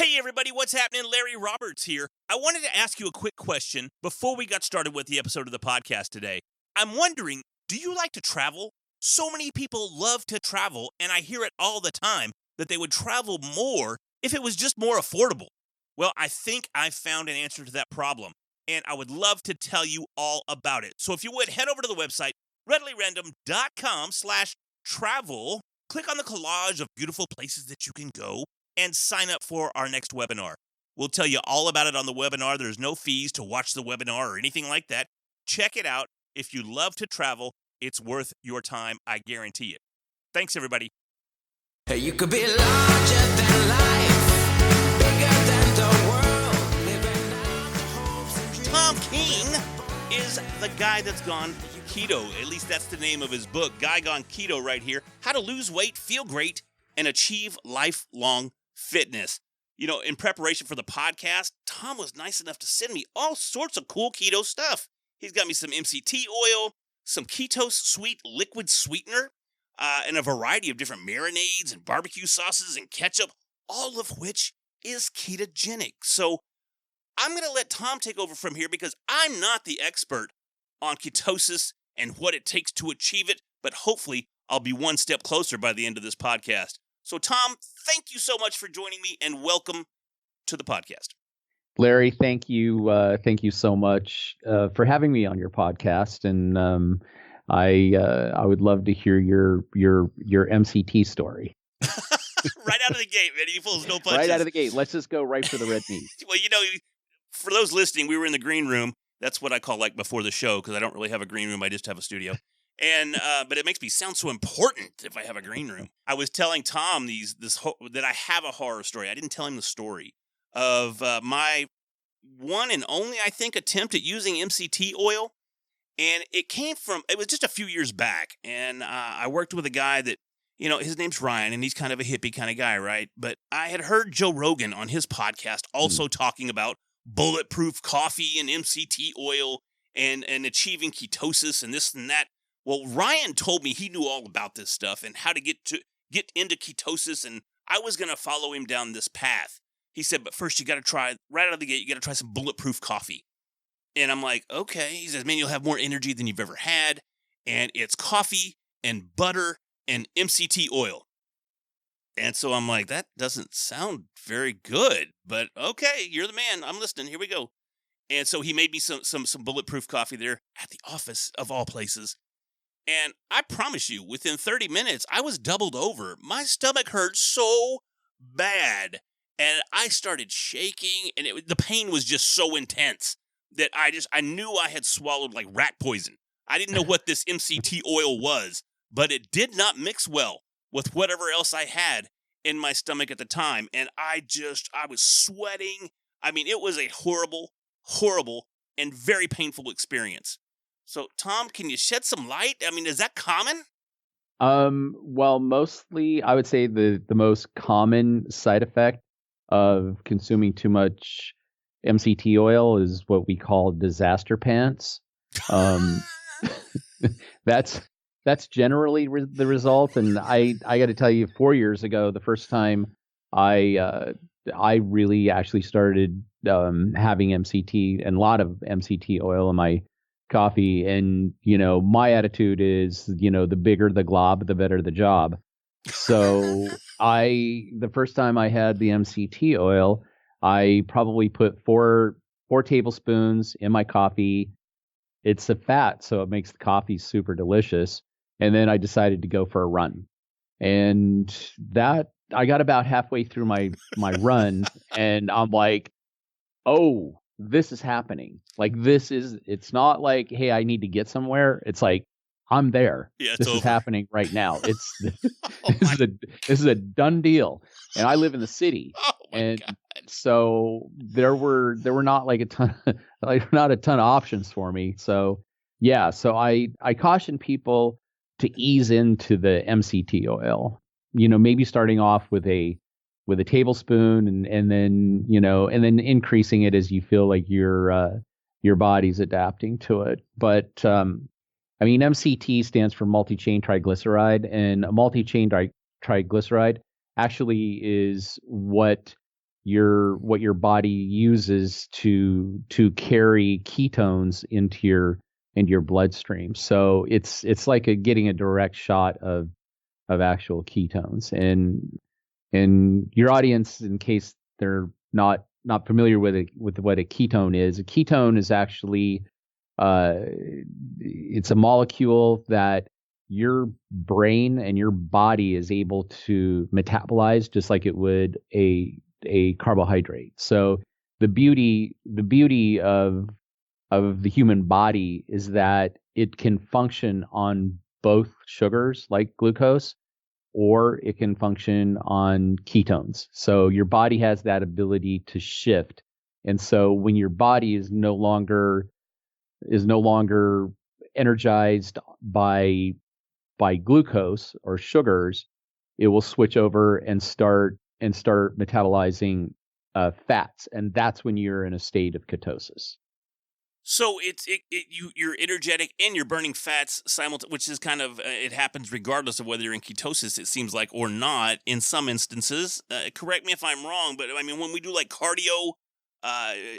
Hey everybody, what's happening? Larry Roberts here. I wanted to ask you a quick question before we got started with the episode of the podcast today. I'm wondering, do you like to travel? So many people love to travel, and I hear it all the time that they would travel more if it was just more affordable. Well, I think I've found an answer to that problem, and I would love to tell you all about it. So if you would, head over to the website, readilyrandom.com/travel, click on the collage of beautiful places that you can go, and sign up for our next webinar. We'll tell you all about it on the webinar. There's no fees to watch the webinar or anything like that. Check it out. If you love to travel, it's worth your time. I guarantee it. Thanks, everybody. Hey, you could be larger than life, bigger than the world, living out the hopes and dreams. Thom King is the guy that's gone keto. At least that's the name of his book, Guy Gone Keto, right here. How to lose weight, feel great, and achieve lifelong fitness. You know, in preparation for the podcast, Thom was nice enough to send me all sorts of cool keto stuff. He's got me some MCT oil, some Keto sweet liquid sweetener, and a variety of different marinades and barbecue sauces and ketchup, all of which is ketogenic. So I'm going to let Thom take over from here because I'm not the expert on ketosis and what it takes to achieve it, but hopefully I'll be one step closer by the end of this podcast. So, Thom, thank you so much for joining me, and welcome to the podcast. Larry, thank you so much for having me on your podcast, and I would love to hear your MCT story. Right out of the gate, man. He pulls no punches. Right out of the gate. Let's just go right for the red meat. Well, you know, for those listening, we were in the green room. That's what I call like before the show because I don't really have a green room. I just have a studio. And but it makes me sound so important if I have a green room. I was telling Thom that I have a horror story. I didn't tell him the story of my one and only, I think, attempt at using MCT oil. And it was just a few years back. And I worked with a guy that, you know, his name's Ryan, and he's kind of a hippie kind of guy, right? But I had heard Joe Rogan on his podcast also talking about bulletproof coffee and MCT oil and achieving ketosis and this and that. Well, Ryan told me he knew all about this stuff and how to get into ketosis, and I was going to follow him down this path. He said, but first you got to try, right out of the gate, you got to try some bulletproof coffee. And I'm like, okay. He says, man, you'll have more energy than you've ever had, and it's coffee and butter and MCT oil. And so I'm like, that doesn't sound very good, but okay, you're the man. I'm listening. Here we go. And so he made me some bulletproof coffee there at the office of all places. And I promise you, within 30 minutes, I was doubled over. My stomach hurt so bad. And I started shaking, and the pain was just so intense that I knew I had swallowed like rat poison. I didn't know what this MCT oil was, but it did not mix well with whatever else I had in my stomach at the time. And I was sweating. I mean, it was a horrible, horrible, and very painful experience. So, Thom, can you shed some light? I mean, is that common? Well, mostly I would say the most common side effect of consuming too much MCT oil is what we call disaster pants. That's generally the result. And I got to tell you, 4 years ago, the first time I really actually started having MCT and a lot of MCT oil in my coffee. And, you know, my attitude is, you know, the bigger the glob, the better the job. So the first time I had the MCT oil, I probably put four tablespoons in my coffee. It's a fat, so it makes the coffee super delicious. And then I decided to go for a run. And that I got about halfway through my run, and I'm like, oh, this is happening. Like, it's not like, hey, I need to get somewhere. It's like, I'm there. Yeah, this is happening right now. This is a done deal. And I live in the city. Oh my God. So there were not like a ton of options for me. So yeah, so I caution people to ease into the MCT oil. You know, maybe starting off with a tablespoon and then increasing it as you feel like your body's adapting to it. But I mean, MCT stands for multi-chain triglyceride, and a multi-chain triglyceride actually is what what your body uses to carry ketones into your bloodstream. So it's like getting a direct shot of actual ketones. And your audience, in case they're not familiar with what a ketone is actually it's a molecule that your brain and your body is able to metabolize just like it would a carbohydrate. So the beauty of the human body is that it can function on both sugars like glucose, or it can function on ketones. So your body has that ability to shift. And so when your body is no longer energized by glucose or sugars, it will switch over and start metabolizing fats, and that's when you're in a state of ketosis. So you're energetic and you're burning fats simultaneously, which is kind of it happens regardless of whether you're in ketosis. It seems like, or not in some instances. Correct me if I'm wrong, but I mean when we do like cardio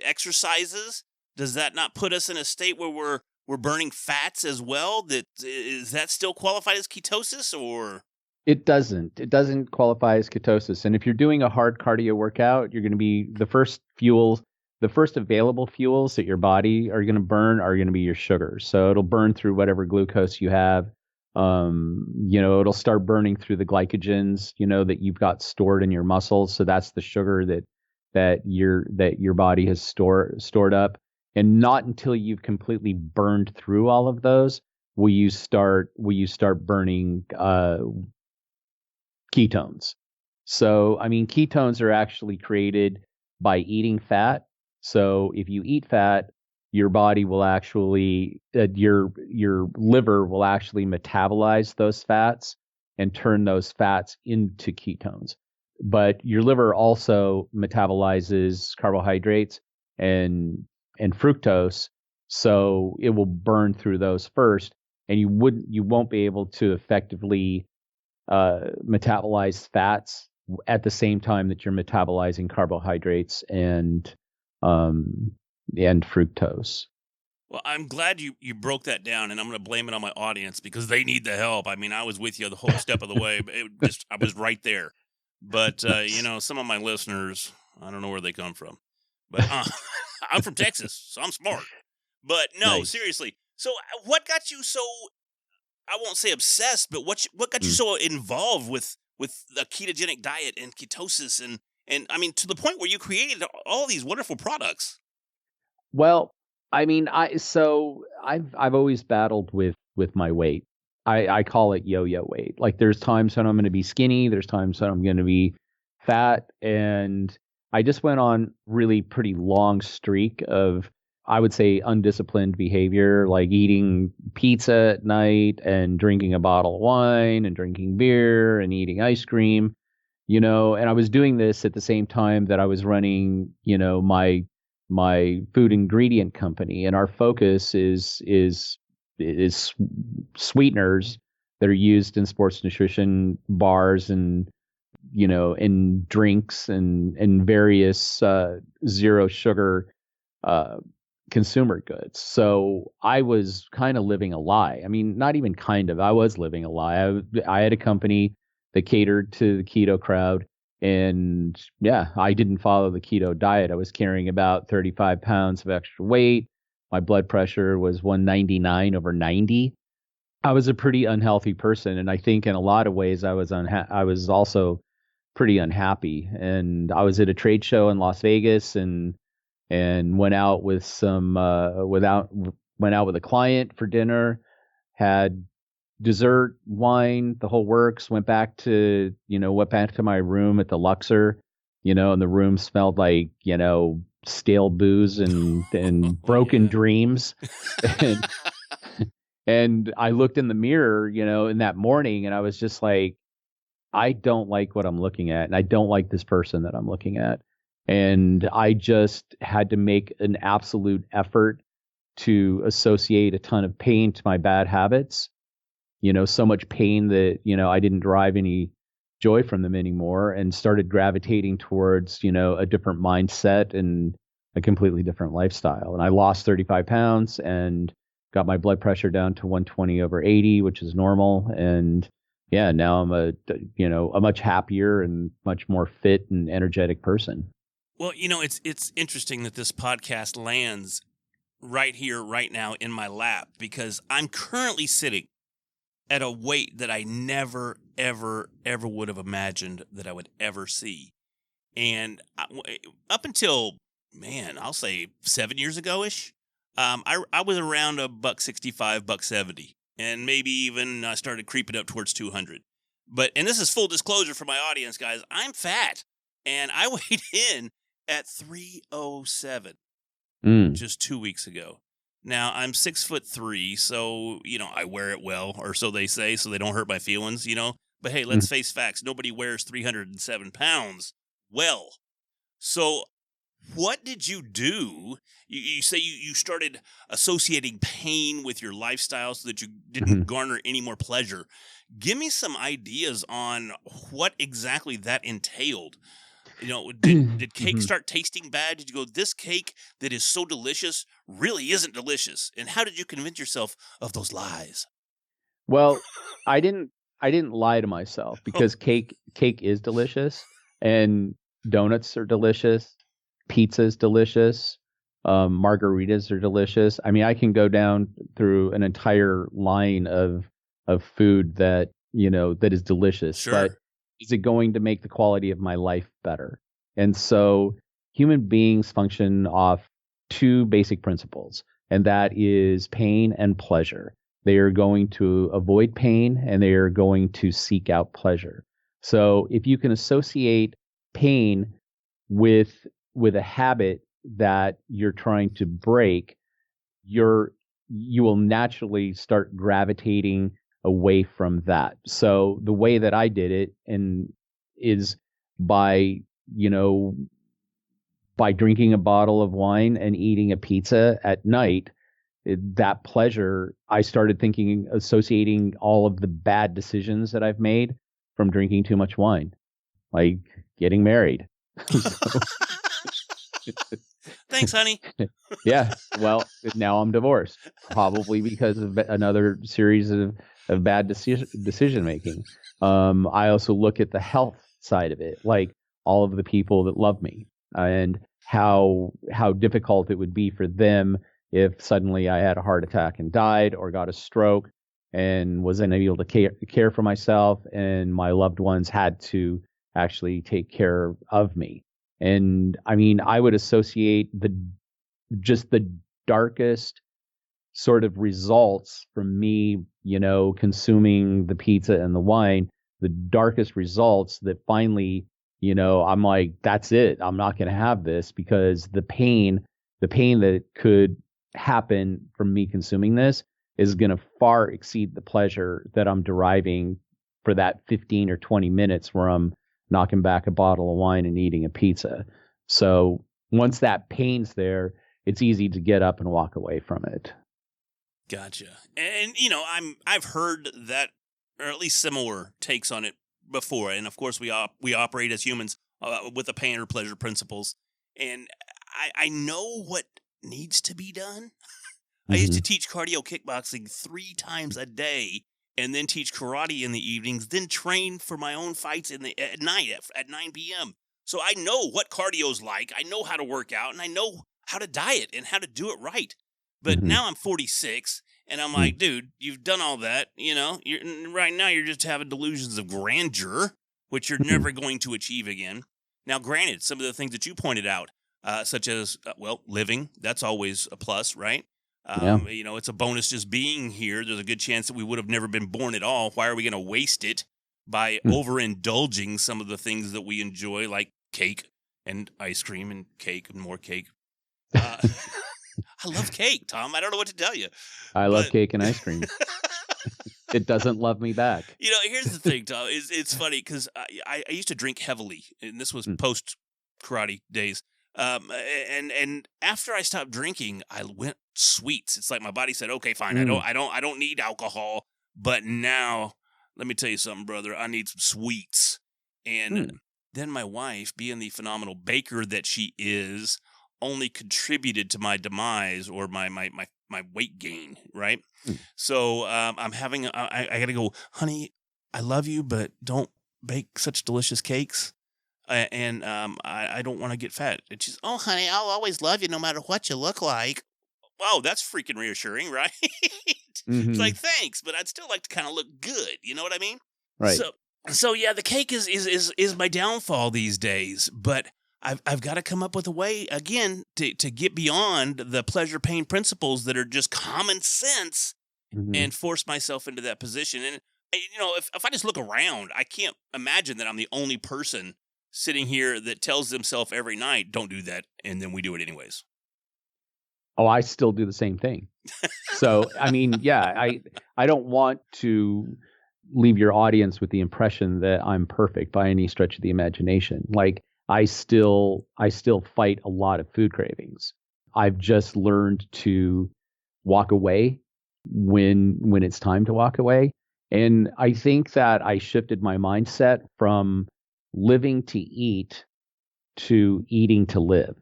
exercises, does that not put us in a state where we're burning fats as well? Is that still qualified as ketosis, or? It doesn't. It doesn't qualify as ketosis. And if you're doing a hard cardio workout, you're going to be the first available fuels that your body are going to burn are going to be your sugars. So it'll burn through whatever glucose you have. It'll start burning through the glycogens, that you've got stored in your muscles. So that's the sugar that your body has stored up. And not until you've completely burned through all of those will you start burning ketones. So, I mean, ketones are actually created by eating fat. So if you eat fat, your body will actually, your liver will actually metabolize those fats and turn those fats into ketones. But your liver also metabolizes carbohydrates and fructose, so it will burn through those first, and you won't be able to effectively metabolize fats at the same time that you're metabolizing carbohydrates and fructose. Well, I'm glad you broke that down, and I'm going to blame it on my audience because they need the help. I mean, I was with you the whole step of the way, but I was right there. But some of my listeners, I don't know where they come from, but I'm from Texas, so I'm smart. But no, Nice. Seriously. So, what got you so? I won't say obsessed, but what got you so involved with the ketogenic diet and ketosis, and I mean to the point where you created all these wonderful products? Well, I mean, I've always battled with my weight. I call it yo-yo weight. Like there's times when I'm going to be skinny, there's times when I'm going to be fat, and I just went on really pretty long streak of, I would say, undisciplined behavior, like eating pizza at night and drinking a bottle of wine and drinking beer and eating ice cream, and I was doing this at the same time that I was running, my food ingredient company, and our focus is sweeteners that are used in sports nutrition bars and in drinks and various zero sugar consumer goods. So I was kind of living a lie. I mean, not even kind of. I was living a lie. I had a company that catered to the keto crowd. And yeah, I didn't follow the keto diet. I was carrying about 35 pounds of extra weight. My blood pressure was 199/90. I was a pretty unhealthy person. And I think in a lot of ways I was also pretty unhappy. And I was at a trade show in Las Vegas and went out with went out with a client for dinner, had dessert, wine, the whole works, went back to my room at the Luxor, and the room smelled like, stale booze and broken dreams. And I looked in the mirror, in that morning, and I was just like, I don't like what I'm looking at, and I don't like this person that I'm looking at. And I just had to make an absolute effort to associate a ton of pain to my bad habits. So much pain that, I didn't drive any joy from them anymore, and started gravitating towards, a different mindset and a completely different lifestyle. And I lost 35 pounds and got my blood pressure down to 120/80, which is normal. And yeah, now I'm a much happier and much more fit and energetic person. Well, it's interesting that this podcast lands right here, right now in my lap, because I'm currently sitting at a weight that I never, ever, ever would have imagined that I would ever see. And up until, man, I'll say 7 years ago-ish, I was around a $165, $170, and maybe even I started creeping up towards 200. And this is full disclosure for my audience, guys. I'm fat, and I weighed in at 307 just 2 weeks ago. Now, I'm 6'3", so, I wear it well, or so they say, so they don't hurt my feelings, But hey, let's face facts. Nobody wears 307 pounds well. So what did you do? You say you started associating pain with your lifestyle so that you didn't garner any more pleasure. Give me some ideas on what exactly that entailed. Did cake start tasting bad? Did you go, this cake that is so delicious really isn't delicious? And how did you convince yourself of those lies? Well, I didn't lie to myself, because cake is delicious, and donuts are delicious, pizza is delicious, margaritas are delicious. I mean, I can go down through an entire line of food that that is delicious. Sure. But is it going to make the quality of my life better? And so human beings function off two basic principles, and that is pain and pleasure. They are going to avoid pain, and they are going to seek out pleasure. So if you can associate pain with a habit that you're trying to break, you will naturally start gravitating away from that. So the way that I did it is by drinking a bottle of wine and eating a pizza at night. That pleasure, I started associating all of the bad decisions that I've made from drinking too much wine, like getting married. Thanks, honey. Yeah. Well, now I'm divorced, probably because of another series of bad decision making. I also look at the health side of it, like all of the people that love me, and how difficult it would be for them if suddenly I had a heart attack and died, or got a stroke and was unable to care for myself, and my loved ones had to actually take care of me. And I mean, I would associate the darkest sort of results from me, consuming the pizza and the wine, the darkest results that finally, I'm like, that's it. I'm not going to have this, because the pain that could happen from me consuming this is going to far exceed the pleasure that I'm deriving for that 15 or 20 minutes where I'm knocking back a bottle of wine and eating a pizza. So once that pain's there, it's easy to get up and walk away from it. Gotcha. And I've heard that, or at least similar takes on it before. And of course, we operate as humans with the pain or pleasure principles. And I know what needs to be done. I used to teach cardio kickboxing 3 times a day, and then teach karate in the evenings, then train for my own fights at night at 9 p.m. So I know what cardio's like. I know how to work out, and I know how to diet and how to do it right. But now I'm 46, and I'm like, dude, you've done all that. Right now you're just having delusions of grandeur, which you're never going to achieve again. Now, granted, some of the things that you pointed out, such as, living, that's always a plus, right? It's a bonus just being here. There's a good chance that we would have never been born at all. Why are we going to waste it by overindulging some of the things that we enjoy, like cake and ice cream and cake and more cake? I love cake, Tom. I don't know what to tell you. I love cake and ice cream. It doesn't love me back. Here's the thing, Tom. It's funny because I used to drink heavily, and this was post karate days. And after I stopped drinking, I went sweets. It's like my body said, "Okay, fine. I don't need alcohol, but now let me tell you something, brother. I need some sweets." And then my wife, being the phenomenal baker that she is, only contributed to my demise or my weight gain, right? So I'm having, I got to go, honey, I love you, but don't bake such delicious cakes. And I don't want to get fat. And she's, oh, honey, I'll always love you no matter what you look like. Wow, that's freaking reassuring, right? It's like, thanks, but I'd still like to kind of look good. You know what I mean? Right. So yeah, the cake is my downfall these days, but I've got to come up with a way again to get beyond the pleasure pain principles that are just common sense and force myself into that position. And if I just look around, I can't imagine that I'm the only person sitting here that tells themselves every night, don't do that, and then we do it anyways. Oh, I still do the same thing. So, I mean, yeah, I don't want to leave your audience with the impression that I'm perfect by any stretch of the imagination. Like, I still fight a lot of food cravings. I've just learned to walk away when it's time to walk away. And I think that I shifted my mindset from living to eat to eating to live.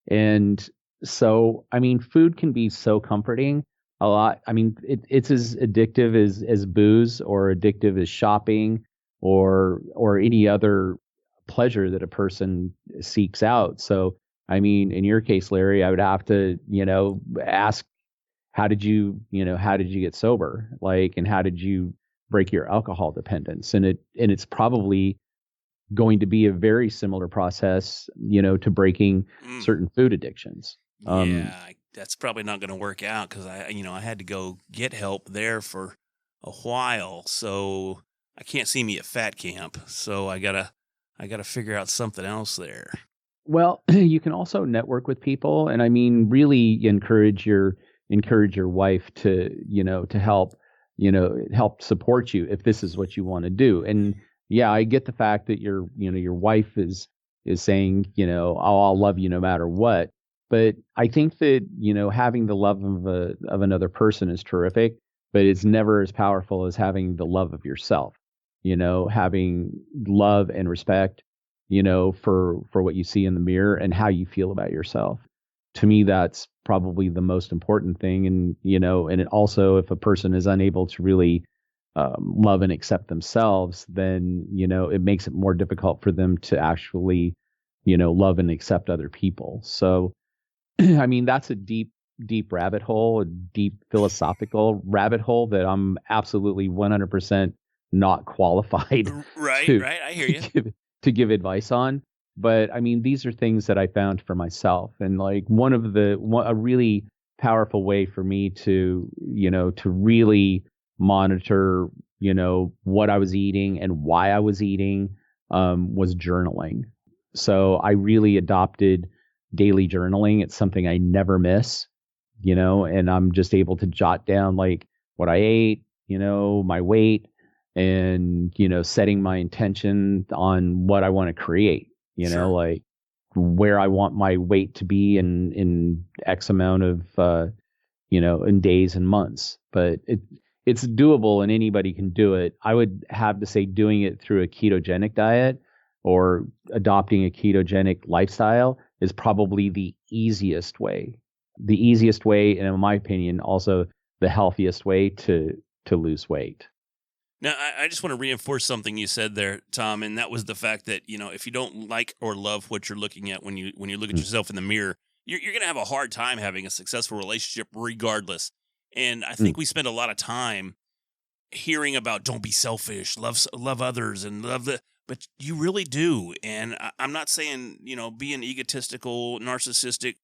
And so, I mean, food can be so comforting a lot. I mean, it's as addictive as booze or addictive as shopping or any other pleasure that a person seeks out. So, I mean, in your case, Larry, I would have to, ask, how did you get sober? Like, and how did you break your alcohol dependence? And it's probably going to be a very similar process, to breaking certain food addictions. That's probably not going to work out because I had to go get help there for a while, so I can't see me at fat camp. So I gotta figure out something else there. Well, you can also network with people, and I mean, really encourage your wife to help support you if this is what you want to do. And yeah, I get the fact that your wife is saying, I'll love you no matter what. But I think that, having the love of another person is terrific, but it's never as powerful as having the love of yourself, having love and respect, for what you see in the mirror and how you feel about yourself. To me, that's probably the most important thing. And, and it also, if a person is unable to really love and accept themselves, then, it makes it more difficult for them to actually, love and accept other people. So, I mean, that's a deep rabbit hole, a deep philosophical rabbit hole that I'm absolutely 100% not qualified Right. I hear you. to give advice on. But I mean, these are things that I found for myself. And like a really powerful way for me to really monitor, what I was eating and why I was eating, was journaling. So I really adopted daily journaling. It's something I never miss, and I'm just able to jot down like what I ate, my weight, and, setting my intention on what I want to create, Sure. like where I want my weight to be in X amount of, in days and months. But it's doable and anybody can do it. I would have to say doing it through a ketogenic diet or adopting a ketogenic lifestyle is probably the easiest way. The easiest way, and in my opinion, also the healthiest way to lose weight. Now, I just want to reinforce something you said there, Tom, and that was the fact that, if you don't like or love what you're looking at when you look at yourself in the mirror, you're going to have a hard time having a successful relationship regardless. And I think we spend a lot of time hearing about don't be selfish, love others, and but you really do. And I'm not saying, be an egotistical, narcissistic,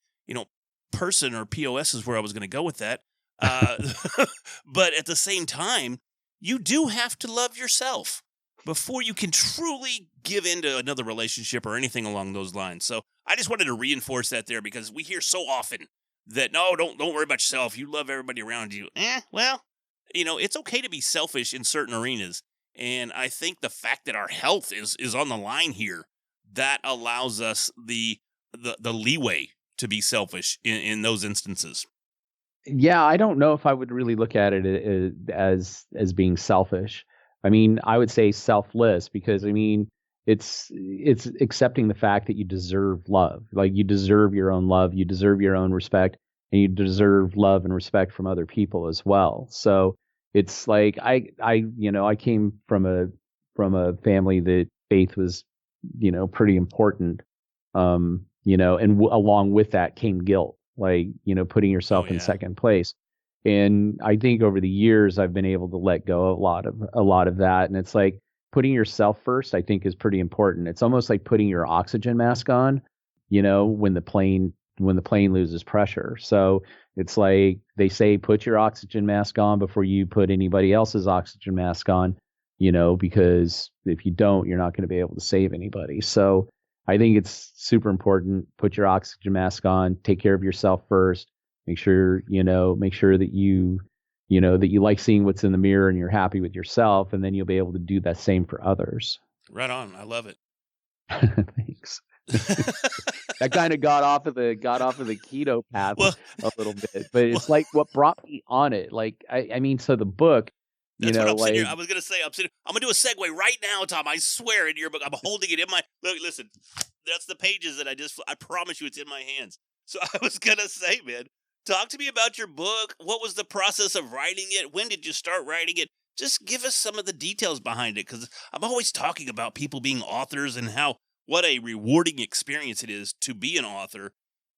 person or POS is where I was going to go with that. But at the same time, you do have to love yourself before you can truly give into another relationship or anything along those lines. So I just wanted to reinforce that there because we hear so often that, no, don't worry about yourself. You love everybody around you. Well, it's okay to be selfish in certain arenas. And I think the fact that our health is on the line here, that allows us the leeway to be selfish in those instances. Yeah, I don't know if I would really look at it as being selfish. I mean, I would say selfless because I mean, it's accepting the fact that you deserve love. Like you deserve your own love, you deserve your own respect, and you deserve love and respect from other people as well. So it's like I came from a family that faith was, pretty important. And along with that came guilt, like, putting yourself in second place. And I think over the years I've been able to let go a lot of that. And it's like putting yourself first, I think, is pretty important. It's almost like putting your oxygen mask on, when the plane loses pressure. So it's like they say, put your oxygen mask on before you put anybody else's oxygen mask on, because if you don't, you're not going to be able to save anybody. So I think it's super important. Put your oxygen mask on, take care of yourself first. Make sure that you like seeing what's in the mirror and you're happy with yourself, and then you'll be able to do that same for others. Right on. I love it. Thanks. That kind of got off of the keto path a little bit, but it's like what brought me on it. Like, I mean, so the book, that's what I'm sitting here. I was going to say, I'm going to do a segue right now, Tom. I swear, in your book, I'm holding it in my, look, listen, that's the pages that I promise you it's in my hands. So I was going to say, man, talk to me about your book. What was the process of writing it? When did you start writing it? Just give us some of the details behind it, because I'm always talking about people being authors and what a rewarding experience it is to be an author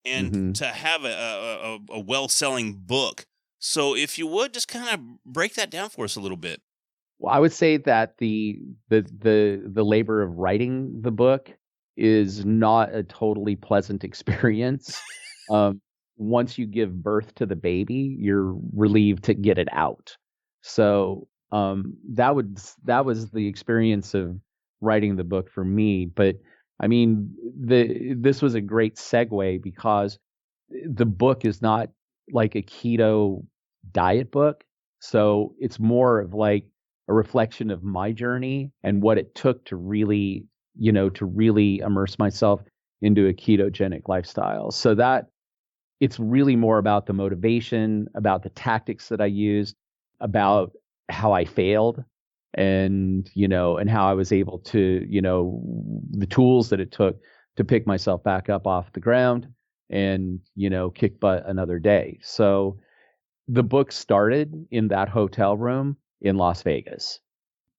and to have a well-selling book. So if you would, just kind of break that down for us a little bit. Well, I would say that the labor of writing the book is not a totally pleasant experience. Once you give birth to the baby, you're relieved to get it out. So that was the experience of writing the book for me. But I mean, this was a great segue, because the book is not like a keto diet book. So it's more of like a reflection of my journey and what it took to really immerse myself into a ketogenic lifestyle. So that it's really more about the motivation, about the tactics that I used, about how I failed, and how I was able to, the tools that it took to pick myself back up off the ground and, kick butt another day. So the book started in that hotel room in Las Vegas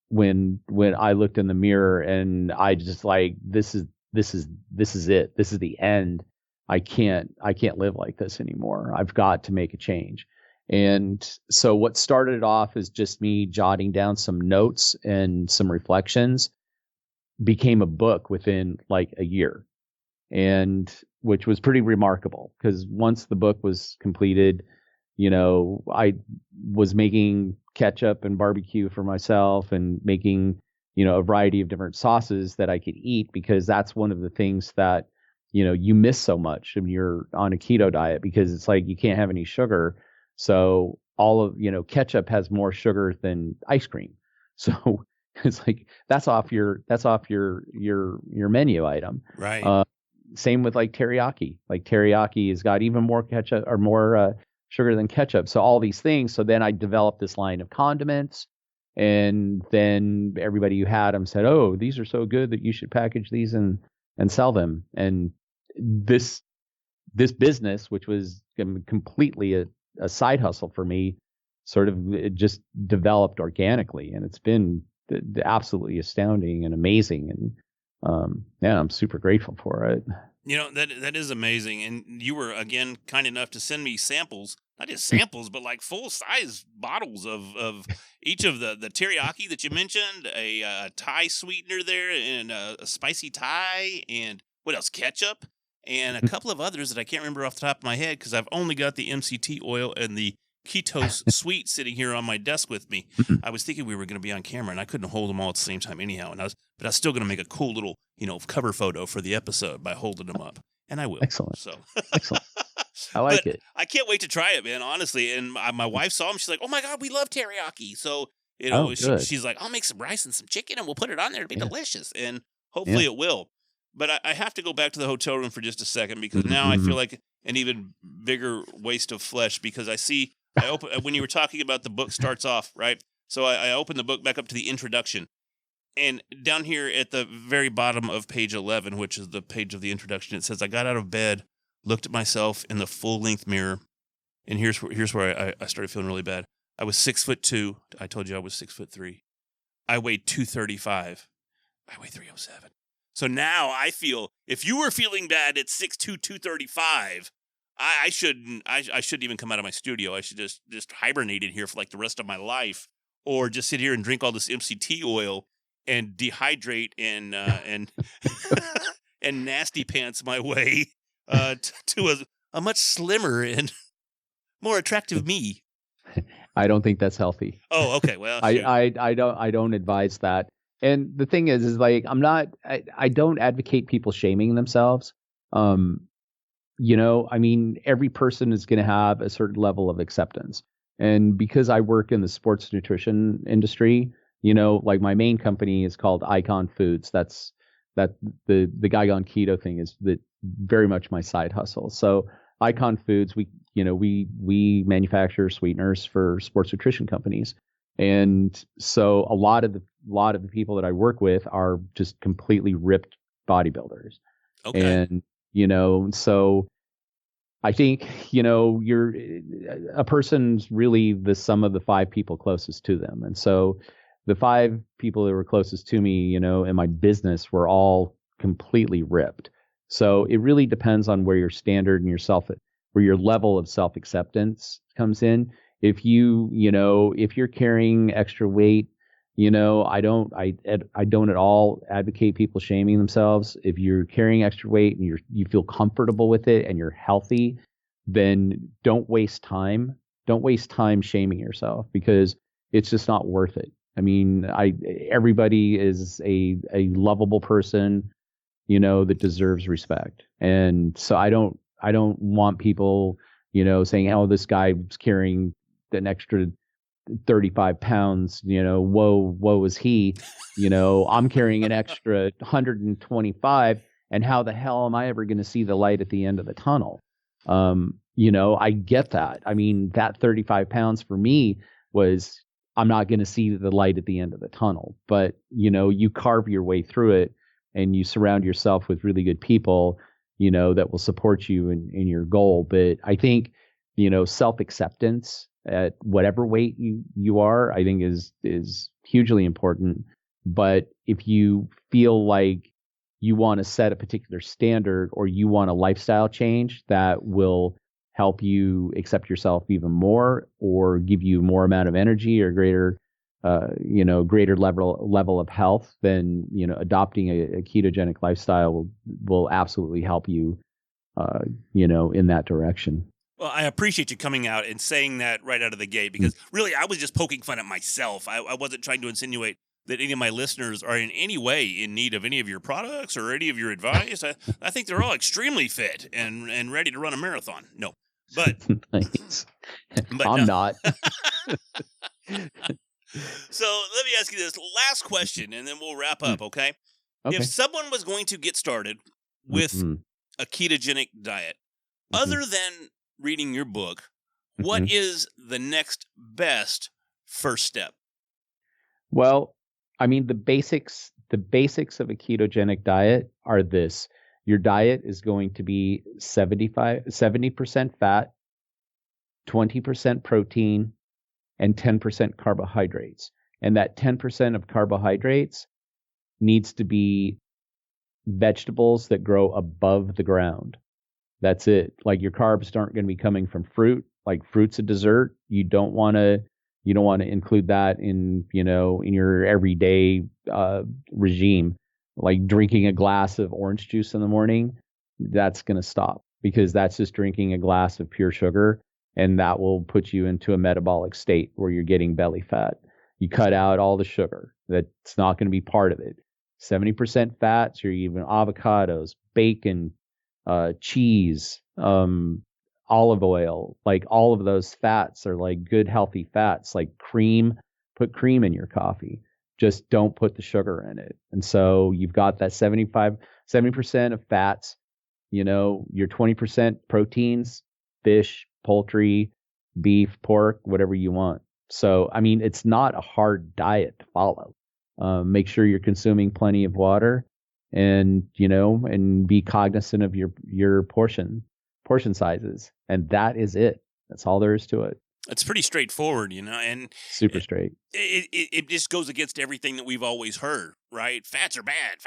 when I looked in the mirror and I just like, this is it. This is the end. I can't live like this anymore. I've got to make a change. And so what started off as just me jotting down some notes and some reflections became a book within like a year, and which was pretty remarkable, because once the book was completed, I was making ketchup and barbecue for myself and making, a variety of different sauces that I could eat, because that's one of the things that, you miss so much when you're on a keto diet, because it's like you can't have any sugar. So all of, ketchup has more sugar than ice cream. So it's like, that's off your menu item. Right. Same with like teriyaki. Like teriyaki has got even more ketchup or more sugar than ketchup. So all these things. So then I developed this line of condiments, and then everybody who had them said, "Oh, these are so good that you should package these and sell them." And this business, which was completely a side hustle for me, sort of it just developed organically, and it's been absolutely astounding and amazing. And I'm super grateful for it. That is amazing. And you were, again, kind enough to send me samples, not just samples, but like full size bottles of each of the teriyaki that you mentioned, a Thai sweetener there, and a spicy Thai, and what else? Ketchup, and a couple of others that I can't remember off the top of my head, because I've only got the MCT oil and the Keto sweet sitting here on my desk with me. I was thinking we were going to be on camera, and I couldn't hold them all at the same time anyhow. But I was still going to make a cool little, cover photo for the episode by holding them up, and I will. Excellent. So excellent. I like it. I can't wait to try it, man. Honestly, and my wife saw them. She's like, "Oh my god, we love teriyaki!" So she's like, "I'll make some rice and some chicken, and we'll put it on there. It'll be delicious." And hopefully it will. But I have to go back to the hotel room for just a second, because now I feel like an even bigger waste of flesh, because I see. I open when you were talking about the book starts off, right? So I opened the book back up to the introduction, And down here at the very bottom of page 11, which is the page of the introduction, it says, I got out of bed, looked at myself in the full-length mirror, and here's where I started feeling really bad. I was 6'2". I told you I was 6'3". I weighed 235. I weigh 307. So now I feel, if you were feeling bad at 6'2", 235, I shouldn't even come out of my studio. I should just hibernate in here for like the rest of my life, or just sit here and drink all this MCT oil and dehydrate and and nasty pants my way to a much slimmer and more attractive me. I don't think that's healthy. Oh, okay. Well, I don't advise that. And the thing is like, I don't advocate people shaming themselves. I mean, every person is going to have a certain level of acceptance. And because I work in the sports nutrition industry, like my main company is called Icon Foods. That's the guy on keto thing is that very much my side hustle. So Icon Foods, we manufacture sweeteners for sports nutrition companies. And so a lot of the people that I work with are just completely ripped bodybuilders. Okay. And, so I think, a person's really the sum of the 5 people closest to them. And so the 5 people that were closest to me, in my business were all completely ripped. So it really depends on where your standard and where your level of self-acceptance comes in. If if you're carrying extra weight, I don't at all advocate people shaming themselves. If you're carrying extra weight and you feel comfortable with it and you're healthy, then don't waste time. Don't waste time shaming yourself, because it's just not worth it. I mean, everybody is a lovable person, that deserves respect. And so I don't want people, saying, oh, this guy's carrying an extra 35 pounds, woe is he, I'm carrying an extra 125, and how the hell am I ever going to see the light at the end of the tunnel? I get that. I mean, that 35 pounds for me was, I'm not going to see the light at the end of the tunnel, but you carve your way through it, and you surround yourself with really good people, that will support you in your goal. But I think, self-acceptance at whatever weight you are, I think is hugely important. But if you feel like you want to set a particular standard, or you want a lifestyle change that will help you accept yourself even more, or give you more amount of energy, or greater level of health, then, adopting a ketogenic lifestyle will absolutely help you, in that direction. Well, I appreciate you coming out and saying that right out of the gate, because really I was just poking fun at myself. I wasn't trying to insinuate that any of my listeners are in any way in need of any of your products or any of your advice. I think they're all extremely fit and ready to run a marathon. No, but, Nice. but I'm no. not. So let me ask you this last question, and then we'll wrap up, okay? Okay. If someone was going to get started with Mhm. a ketogenic diet, Mhm. other than reading your book, what is the next best first step? Well, I mean, the basics of a ketogenic diet are this. Your diet is going to be 70% fat, 20% protein, and 10% carbohydrates. And that 10% of carbohydrates needs to be vegetables that grow above the ground. That's it. Like, your carbs aren't going to be coming from fruit. Like, fruit's a dessert. You don't want to include that in your everyday regime. Like, drinking a glass of orange juice in the morning, that's going to stop, because that's just drinking a glass of pure sugar, and that will put you into a metabolic state where you're getting belly fat. You cut out all the sugar. That's not going to be part of it. 70% fats, or even avocados, bacon, cheese, olive oil, like all of those fats are like good, healthy fats. Like cream, put cream in your coffee. Just don't put the sugar in it. And so you've got that 70% of fats, your 20% proteins, fish, poultry, beef, pork, whatever you want. So, I mean, it's not a hard diet to follow. Make sure you're consuming plenty of water, and and be cognizant of your portion sizes, and that is it. That's all there is to it. It's pretty straightforward, and Super straight. It just goes against everything that we've always heard, right? Fats are bad,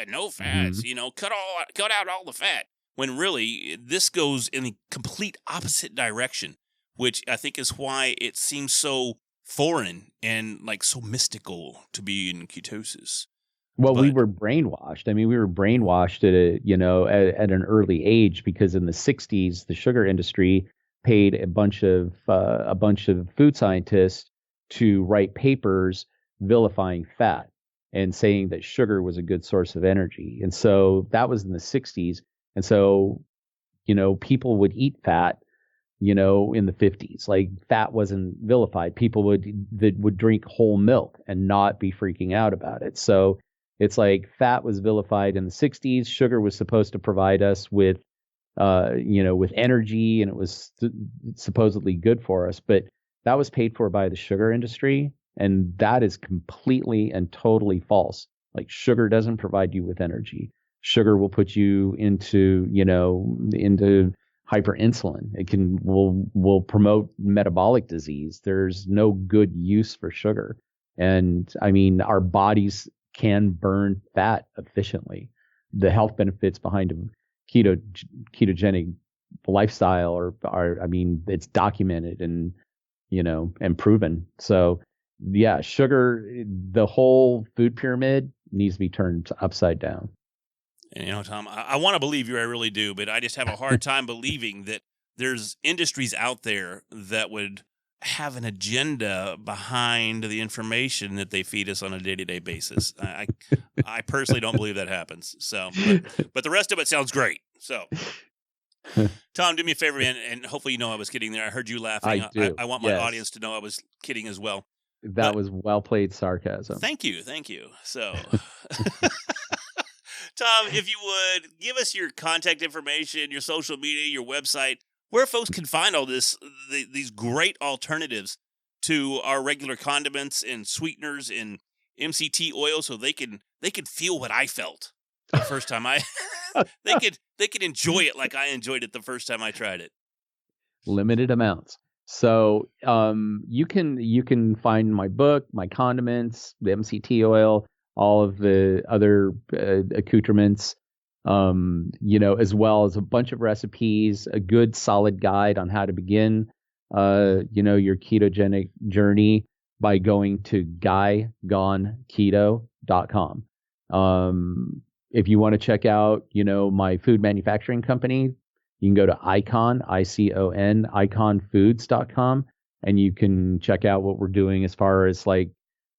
no fats, cut out all the fat. When really, this goes in the complete opposite direction, which I think is why it seems so foreign and like so mystical to be in ketosis. Well, we were brainwashed. I mean, we were brainwashed at an early age, because in the 60s, the sugar industry paid a bunch of food scientists to write papers vilifying fat and saying that sugar was a good source of energy. And so that was in the 60s. And so, people would eat fat, in the 50s. Like, fat wasn't vilified. People would drink whole milk and not be freaking out about it. So it's like fat was vilified in the 60s. Sugar was supposed to provide us with with energy, and it was supposedly good for us, but that was paid for by the sugar industry, and that is completely and totally false. Like, sugar doesn't provide you with energy. Sugar will put you into hyperinsulin. It will promote metabolic disease. There's no good use for sugar. And I mean, our bodies can burn fat efficiently. The health benefits behind a ketogenic lifestyle are I mean, it's documented and proven. So yeah, sugar, the whole food pyramid needs to be turned upside down. And Tom, I want to believe you, I really do, but I just have a hard time believing that there's industries out there that would have an agenda behind the information that they feed us on a day-to-day basis. I personally don't believe that happens. So, but the rest of it sounds great. So, Tom, do me a favor, man, and hopefully I was kidding there. I heard you laughing. I want my audience to know I was kidding as well. That was well-played sarcasm. Thank you. So, Tom, if you would, give us your contact information, your social media, your website, where folks can find all these great alternatives to our regular condiments and sweeteners and MCT oil, so they can feel what I felt the first time they could enjoy it like I enjoyed it the first time I tried it. Limited amounts. So you can find my book, my condiments, the MCT oil, all of the other accoutrements, as well as a bunch of recipes, a good solid guide on how to begin, your ketogenic journey by going to guygoneketo.com. If you want to check out, my food manufacturing company, you can go to iconfoods.com, and you can check out what we're doing as far as like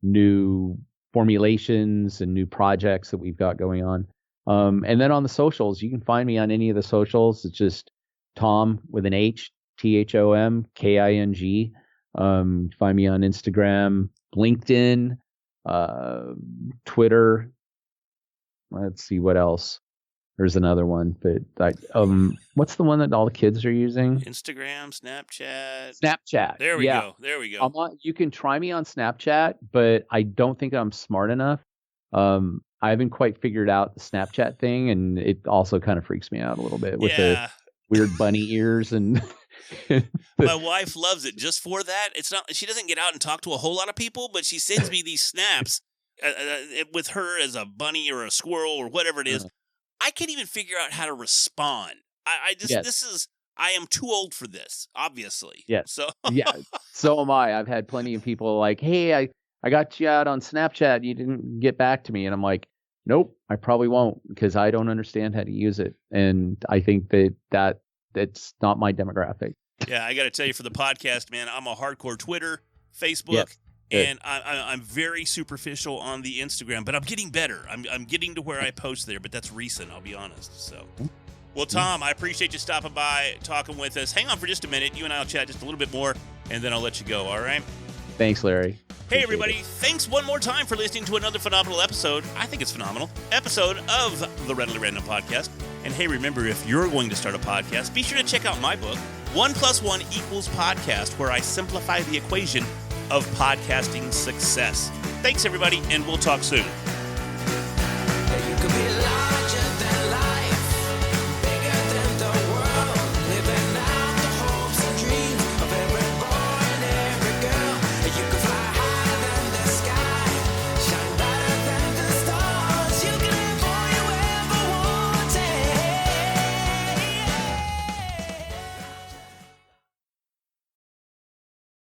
new formulations and new projects that we've got going on. And then on the socials, you can find me on any of the socials. It's just Thom with an H, THOMKING. Find me on Instagram, LinkedIn, Twitter. Let's see what else. There's another one, but what's the one that all the kids are using? Instagram, Snapchat. Snapchat. There we go. You can try me on Snapchat, but I don't think I'm smart enough. I haven't quite figured out the Snapchat thing, and it also kind of freaks me out a little bit with the weird bunny ears and. My wife loves it just for that. It's not. She doesn't get out and talk to a whole lot of people, but she sends me these snaps with her as a bunny or a squirrel or whatever it is. I can't even figure out how to respond. I am too old for this, obviously. Yes. So so am I. I've had plenty of people like, hey, I got you out on Snapchat. You didn't get back to me. And I'm like, nope, I probably won't, because I don't understand how to use it. And I think that's not my demographic. Yeah, I got to tell you, for the podcast, man, I'm a hardcore Twitter, Facebook, and I'm very superficial on the Instagram, but I'm getting better. I'm getting to where I post there, but that's recent, I'll be honest. So, well, Thom, I appreciate you stopping by, talking with us. Hang on for just a minute. You and I will chat just a little bit more, and then I'll let you go, all right? Thanks, Larry. Hey, everybody. Thanks one more time for listening to another phenomenal episode. I think it's phenomenal. Episode of the Readily Random Podcast. And hey, remember, if you're going to start a podcast, be sure to check out my book, 1+1 = Podcast, where I simplify the equation of podcasting success. Thanks, everybody, and we'll talk soon.